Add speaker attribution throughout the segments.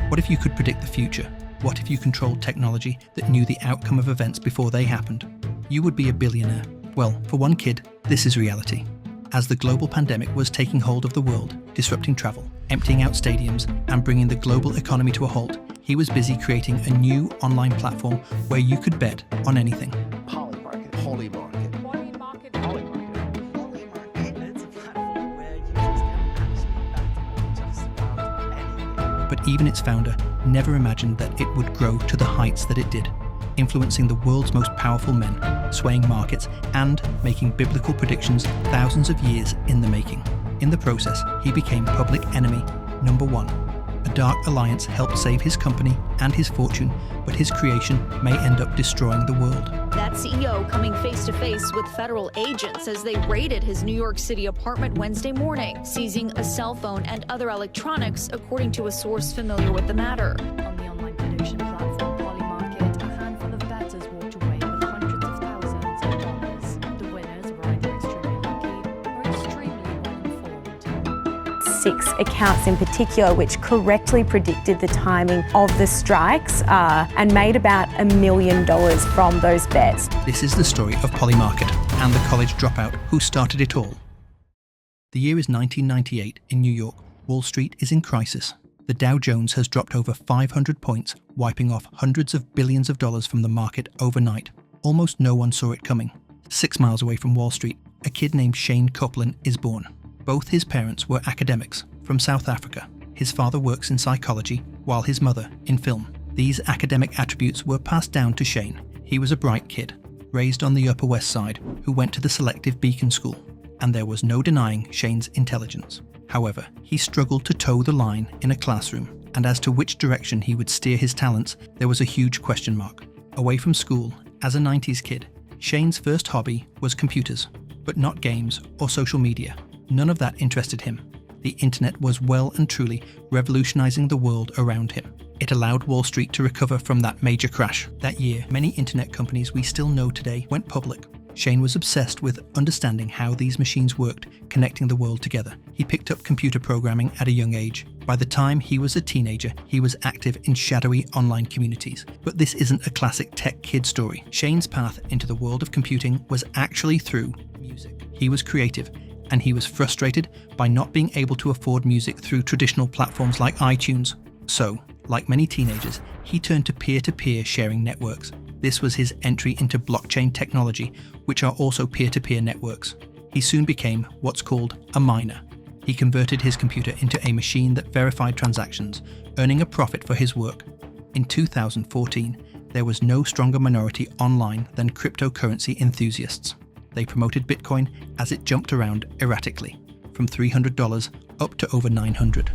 Speaker 1: What if you could predict the future? What if you controlled technology that knew the outcome of events before they happened? You would be a billionaire. Well, for one kid, this is reality. As the global pandemic was taking hold of the world, disrupting travel, emptying out stadiums, and bringing the global economy to a halt, he was busy creating a new online platform where you could bet on anything.
Speaker 2: Polymarket. Polymarket.
Speaker 3: Polymarket.
Speaker 2: Polymarket. Polymarket. It's a platform where users can actually bet on just about anything.
Speaker 1: But even its founder never imagined that it would grow to the heights that it did, influencing the world's most powerful men, swaying markets, and making biblical predictions thousands of years in the making. In the process, he became public enemy number one. A dark alliance helped save his company and his fortune, but his creation may end up destroying the world.
Speaker 4: That CEO coming face to face with federal agents as they raided his New York City apartment Wednesday morning, seizing a cell phone and other electronics, according to a source familiar with the matter.
Speaker 3: On the online prediction platform Polymarket, a handful of bettors walked away with hundreds of thousands of dollars. The winners were either extremely lucky or extremely well-informed.
Speaker 5: 6 accounts in particular which correctly predicted the timing of the strikes and made about $1 million from those bets.
Speaker 1: This is the story of Polymarket and the college dropout who started it all. The year is 1998 in New York. Wall Street is in crisis. The Dow Jones has dropped over 500 points, wiping off hundreds of billions of dollars from the market overnight. Almost no one saw it coming. 6 miles away from Wall Street, a kid named Shayne Coplan is born. Both his parents were academics from South Africa. His father works in psychology, while his mother in film. These academic attributes were passed down to Shayne. He was a bright kid, raised on the Upper West Side, who went to the selective Beacon School, and there was no denying Shayne's intelligence. However, he struggled to toe the line in a classroom, and as to which direction he would steer his talents, there was a huge question mark. Away from school, as a 90s kid, Shayne's first hobby was computers, but not games or social media. None of that interested him. The internet was well and truly revolutionizing the world around him. It allowed Wall Street to recover from that major crash. That year, many internet companies we still know today went public. Shayne was obsessed with understanding how these machines worked, connecting the world together. He picked up computer programming at a young age. By the time he was a teenager, he was active in shadowy online communities. But this isn't a classic tech kid story. Shayne's path into the world of computing was actually through music. He was creative, and he was frustrated by not being able to afford music through traditional platforms like iTunes. So, like many teenagers, he turned to peer-to-peer sharing networks. This was his entry into blockchain technology, which are also peer-to-peer networks. He soon became what's called a miner. He converted his computer into a machine that verified transactions, earning a profit for his work. In 2014, there was no stronger minority online than cryptocurrency enthusiasts. They promoted Bitcoin as it jumped around erratically, from $300 up to over $900.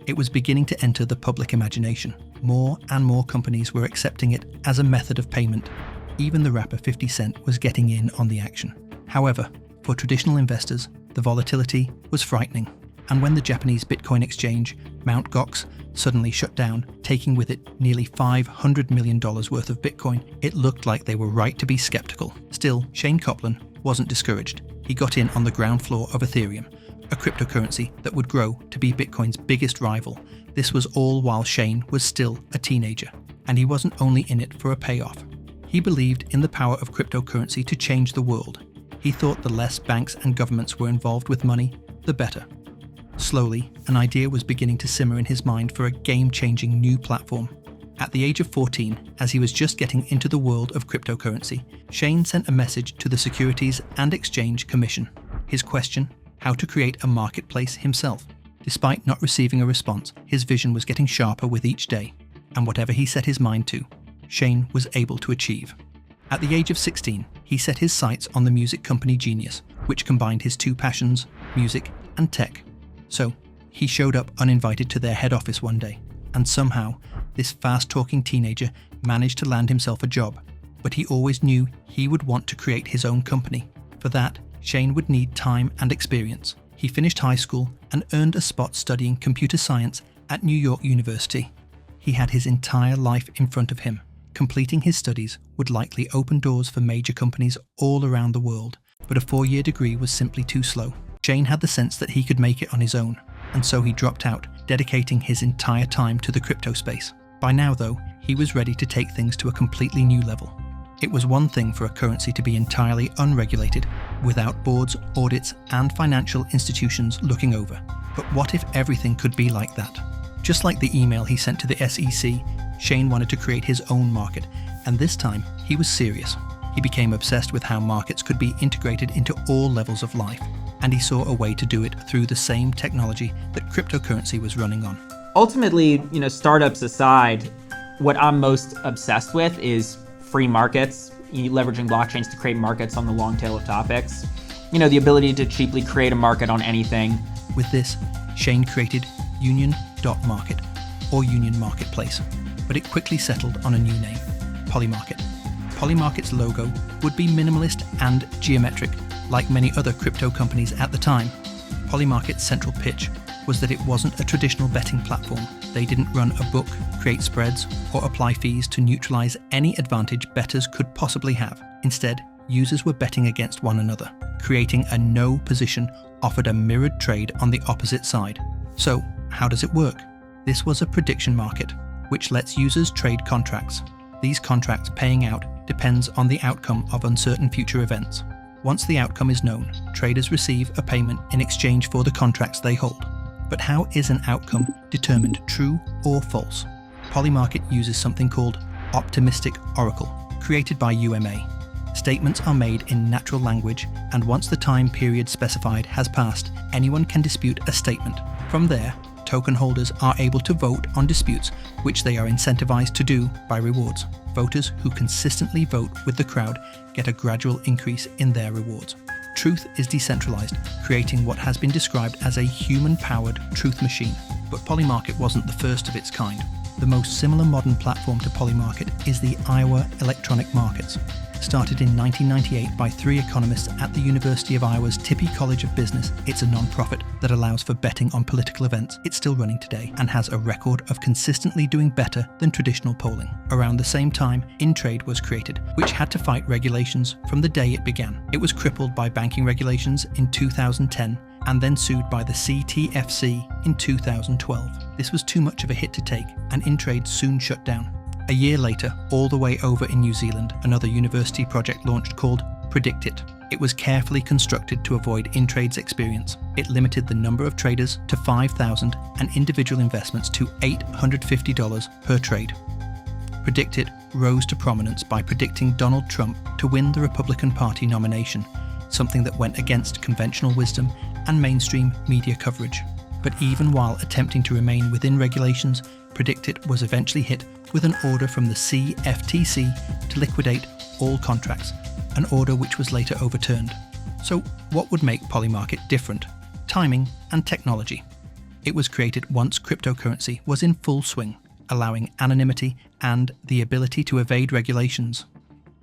Speaker 1: It was beginning to enter the public imagination. More and more companies were accepting it as a method of payment. Even the rapper 50 Cent was getting in on the action. However, for traditional investors, the volatility was frightening. And when the Japanese Bitcoin exchange, Mt. Gox, suddenly shut down, taking with it nearly $500 million worth of Bitcoin, it looked like they were right to be skeptical. Still, Shayne Coplan wasn't discouraged. He got in on the ground floor of Ethereum, a cryptocurrency that would grow to be Bitcoin's biggest rival. This was all while Shayne was still a teenager, and he wasn't only in it for a payoff. He believed in the power of cryptocurrency to change the world. He thought the less banks and governments were involved with money, the better. Slowly, an idea was beginning to simmer in his mind for a game-changing new platform. At the age of 14, as he was just getting into the world of cryptocurrency, Shayne sent a message to the Securities and Exchange Commission. His question: how to create a marketplace himself. Despite not receiving a response, his vision was getting sharper with each day, and whatever he set his mind to, Shayne was able to achieve. At the age of 16, he set his sights on the music company Genius, which combined his two passions, music and tech. So, he showed up uninvited to their head office one day, and somehow, this fast-talking teenager managed to land himself a job. But he always knew he would want to create his own company. For that, Shayne would need time and experience. He finished high school and earned a spot studying computer science at New York University. He had his entire life in front of him. Completing his studies would likely open doors for major companies all around the world, but a 4-year degree was simply too slow. Shayne had the sense that he could make it on his own. and so he dropped out, dedicating his entire time to the crypto space. By now, though, he was ready to take things to a completely new level. It was one thing for a currency to be entirely unregulated, without boards, audits, and financial institutions looking over. But what if everything could be like that? Just like the email he sent to the SEC, Shayne wanted to create his own market, and this time he was serious. He became obsessed with how markets could be integrated into all levels of life, and he saw a way to do it through the same technology that cryptocurrency was running on.
Speaker 6: Ultimately, startups aside, what I'm most obsessed with is free markets, leveraging blockchains to create markets on the long tail of topics. The ability to cheaply create a market on anything.
Speaker 1: With this, Shayne created Union.Market, or Union Marketplace, but it quickly settled on a new name, Polymarket. Polymarket's logo would be minimalist and geometric, like many other crypto companies at the time. Polymarket's central pitch was that it wasn't a traditional betting platform. They didn't run a book, create spreads, or apply fees to neutralize any advantage bettors could possibly have. Instead, users were betting against one another. Creating a no position offered a mirrored trade on the opposite side. So, how does it work? This was a prediction market, which lets users trade contracts. These contracts paying out depends on the outcome of uncertain future events. Once the outcome is known, traders receive a payment in exchange for the contracts they hold. But how is an outcome determined true or false? Polymarket uses something called Optimistic Oracle, created by UMA. Statements are made in natural language, and once the time period specified has passed, anyone can dispute a statement. From there, token holders are able to vote on disputes, which they are incentivized to do by rewards. Voters who consistently vote with the crowd get a gradual increase in their rewards. Truth is decentralized, creating what has been described as a human-powered truth machine. But Polymarket wasn't the first of its kind. The most similar modern platform to Polymarket is the Iowa Electronic Markets. Started in 1998 by 3 economists at the University of Iowa's Tippie College of Business, it's a non-profit that allows for betting on political events. It's still running today and has a record of consistently doing better than traditional polling. Around the same time, InTrade was created, which had to fight regulations from the day it began. It was crippled by banking regulations in 2010 and then sued by the CTFC in 2012. This was too much of a hit to take, and InTrade soon shut down. A year later, all the way over in New Zealand, another university project launched called PredictIt. It was carefully constructed to avoid InTrade's experience. It limited the number of traders to 5,000 and individual investments to $850 per trade. PredictIt rose to prominence by predicting Donald Trump to win the Republican Party nomination, something that went against conventional wisdom and mainstream media coverage. But even while attempting to remain within regulations, PredictIt was eventually hit with an order from the CFTC to liquidate all contracts, an order which was later overturned. So what would make Polymarket different? Timing and technology. It was created once cryptocurrency was in full swing, allowing anonymity and the ability to evade regulations.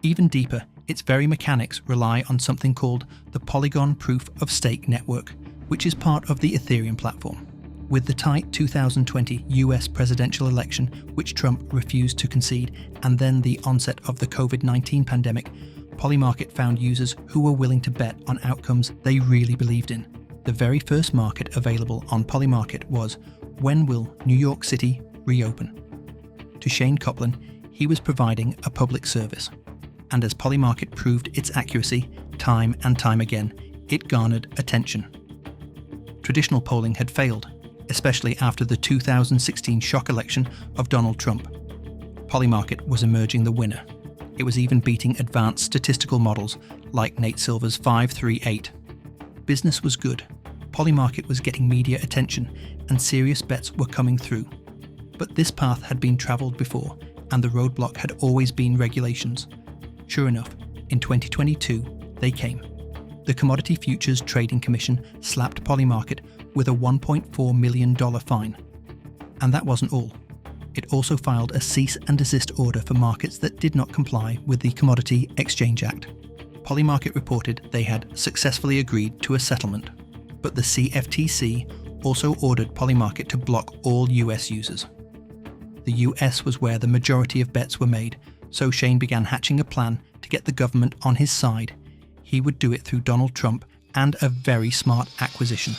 Speaker 1: Even deeper, its very mechanics rely on something called the Polygon Proof of Stake Network, which is part of the Ethereum platform. With the tight 2020 US presidential election, which Trump refused to concede, and then the onset of the COVID-19 pandemic, Polymarket found users who were willing to bet on outcomes they really believed in. The very first market available on Polymarket was, when will New York City reopen? To Shayne Coplan, he was providing a public service. And as Polymarket proved its accuracy time and time again, it garnered attention. Traditional polling had failed, especially after the 2016 shock election of Donald Trump. Polymarket was emerging the winner. It was even beating advanced statistical models like Nate Silver's 538. Business was good. Polymarket was getting media attention, and serious bets were coming through. But this path had been travelled before, and the roadblock had always been regulations. Sure enough, in 2022, they came. The Commodity Futures Trading Commission slapped Polymarket with a $1.4 million fine. And that wasn't all. It also filed a cease and desist order for markets that did not comply with the Commodity Exchange Act. Polymarket reported they had successfully agreed to a settlement, but the CFTC also ordered Polymarket to block all US users. The US was where the majority of bets were made, so Shayne began hatching a plan to get the government on his side. He would do it through Donald Trump and a very smart acquisition.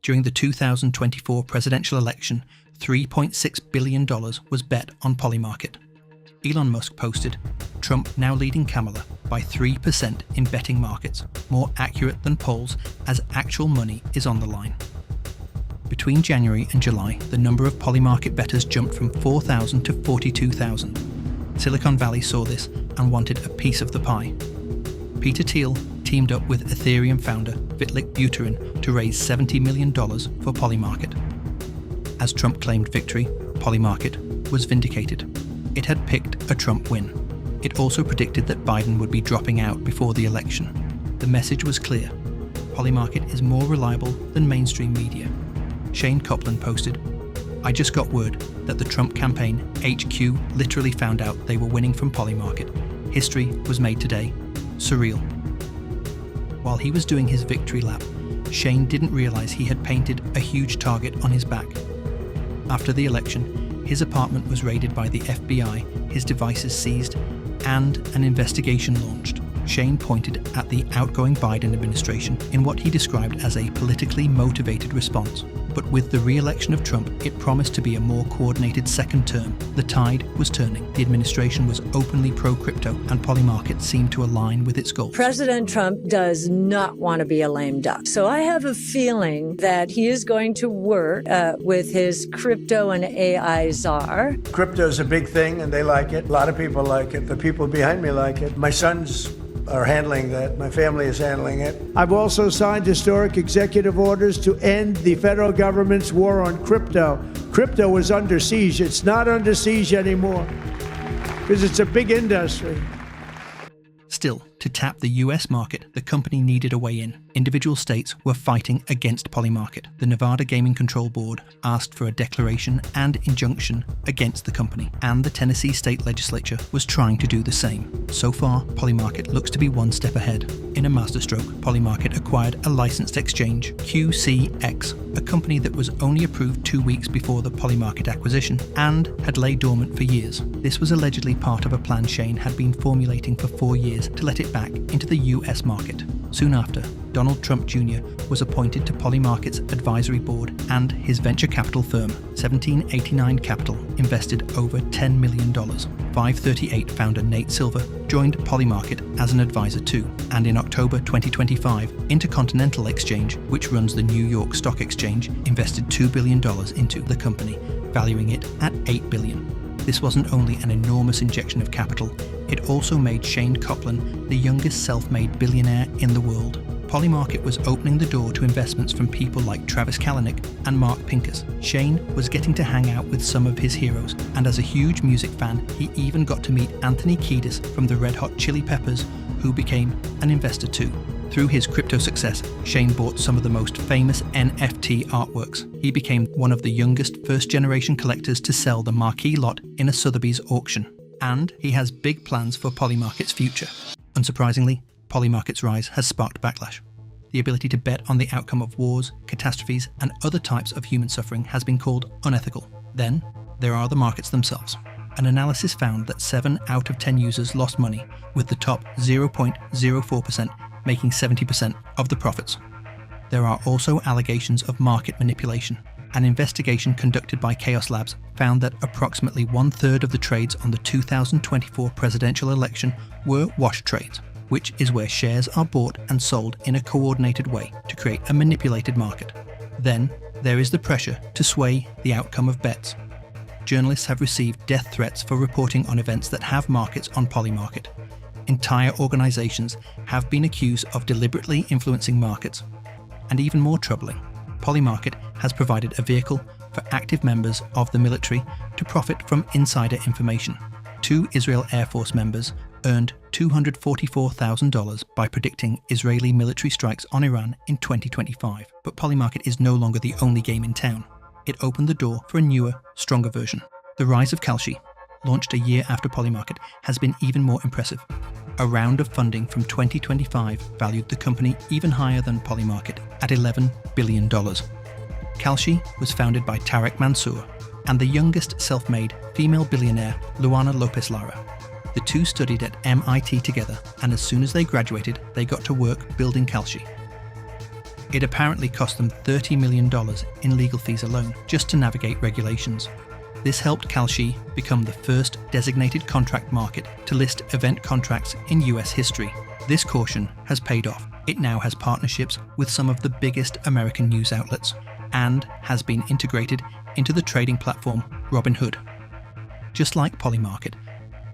Speaker 1: During the 2024 presidential election, $3.6 billion was bet on Polymarket. Elon Musk posted, "Trump now leading Kamala by 3% in betting markets, more accurate than polls as actual money is on the line." Between January and July, the number of Polymarket bettors jumped from 4,000 to 42,000. Silicon Valley saw this and wanted a piece of the pie. Peter Thiel teamed up with Ethereum founder Vitalik Buterin to raise $70 million for Polymarket. As Trump claimed victory, Polymarket was vindicated. It had picked a Trump win. It also predicted that Biden would be dropping out before the election. The message was clear. Polymarket is more reliable than mainstream media. Shayne Coplan posted, "I just got word that the Trump campaign HQ literally found out they were winning from Polymarket. History was made today. Surreal." While he was doing his victory lap, Shayne didn't realize he had painted a huge target on his back. After the election, his apartment was raided by the FBI, his devices seized, and an investigation launched. Shayne pointed at the outgoing Biden administration in what he described as a politically motivated response. But with the re-election of Trump, it promised to be a more coordinated second term. The tide was turning. The administration was openly pro-crypto, and Polymarket seemed to align with its goals.
Speaker 7: President Trump does not want to be a lame duck. So I have a feeling that he is going to work with his crypto and AI czar.
Speaker 8: Crypto is a big thing, and they like it. A lot of people like it. The people behind me like it. My sons are handling that. My family is handling it. I've also signed historic executive orders to end the federal government's war on crypto. Crypto is under siege. It's not under siege anymore because it's a big industry.
Speaker 1: Still, to tap the US market, the company needed a way in. Individual states were fighting against Polymarket. The Nevada Gaming Control Board asked for a declaration and injunction against the company, and the Tennessee state legislature was trying to do the same. So far, Polymarket looks to be one step ahead. In a masterstroke, Polymarket acquired a licensed exchange, QCX, a company that was only approved 2 weeks before the Polymarket acquisition and had laid dormant for years. This was allegedly part of a plan Shayne had been formulating for 4 years to let it back into the US market. Soon after, Donald Trump Jr. was appointed to Polymarket's advisory board, and his venture capital firm, 1789 Capital, invested over $10 million. 538 founder Nate Silver joined Polymarket as an advisor too, and in October 2025, Intercontinental Exchange, which runs the New York Stock Exchange, invested $2 billion into the company, valuing it at $8 billion. This wasn't only an enormous injection of capital, it also made Shayne Coplan the youngest self-made billionaire in the world. Polymarket was opening the door to investments from people like Travis Kalanick and Mark Pincus. Shayne was getting to hang out with some of his heroes, and as a huge music fan, he even got to meet Anthony Kiedis from the Red Hot Chili Peppers, who became an investor too. Through his crypto success, Shayne bought some of the most famous NFT artworks. He became one of the youngest first-generation collectors to sell the marquee lot in a Sotheby's auction. And he has big plans for Polymarket's future. Unsurprisingly, Polymarket's rise has sparked backlash. The ability to bet on the outcome of wars, catastrophes, and other types of human suffering has been called unethical. Then, there are the markets themselves. An analysis found that 7 out of 10 users lost money, with the top 0.04% making 70% of the profits. There are also allegations of market manipulation. An investigation conducted by Chaos Labs found that approximately 1/3 of the trades on the 2024 presidential election were wash trades, which is where shares are bought and sold in a coordinated way to create a manipulated market. Then, there is the pressure to sway the outcome of bets. Journalists have received death threats for reporting on events that have markets on Polymarket. Entire organizations have been accused of deliberately influencing markets. And even more troubling, Polymarket has provided a vehicle for active members of the military to profit from insider information. 2 Israel Air Force members earned $244,000 by predicting Israeli military strikes on Iran in 2025. But Polymarket is no longer the only game in town. It opened the door for a newer, stronger version. The Rise of Kalshi, launched a year after Polymarket, has been even more impressive. A round of funding from 2025 valued the company even higher than Polymarket at $11 billion. Kalshi was founded by Tarek Mansour and the youngest self-made female billionaire, Luana Lopez Lara. The two studied at MIT together, and as soon as they graduated, they got to work building Kalshi. It apparently cost them $30 million in legal fees alone just to navigate regulations. This helped Kalshi become the first designated contract market to list event contracts in US history. This caution has paid off. It now has partnerships with some of the biggest American news outlets and has been integrated into the trading platform Robinhood. Just like Polymarket,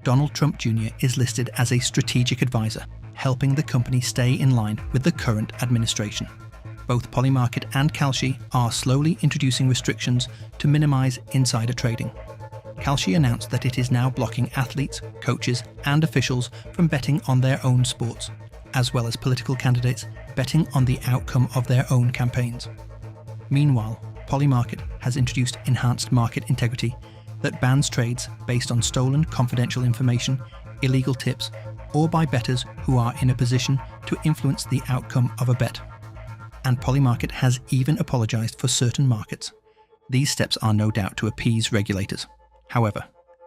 Speaker 1: Donald Trump Jr. is listed as a strategic advisor, helping the company stay in line with the current administration. Both Polymarket and Kalshi are slowly introducing restrictions to minimize insider trading. Kalshi announced that it is now blocking athletes, coaches, and officials from betting on their own sports, as well as political candidates betting on the outcome of their own campaigns. Meanwhile, Polymarket has introduced enhanced market integrity that bans trades based on stolen confidential information, illegal tips, or by bettors who are in a position to influence the outcome of a bet. And Polymarket has even apologized for certain markets. These steps are no doubt to appease regulators. However,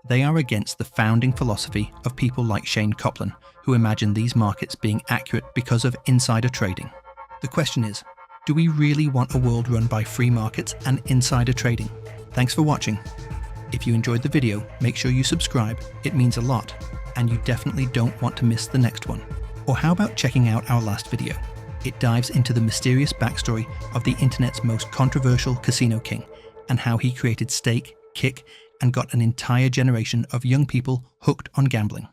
Speaker 1: they are against the founding philosophy of people like Shayne Coplan, who imagine these markets being accurate because of insider trading. The question is, do we really want a world run by free markets and insider trading? Thanks for watching. If you enjoyed the video, make sure you subscribe. It means a lot, and you definitely don't want to miss the next one. Or how about checking out our last video? It dives into the mysterious backstory of the internet's most controversial casino king and how he created stake, kick, and got an entire generation of young people hooked on gambling.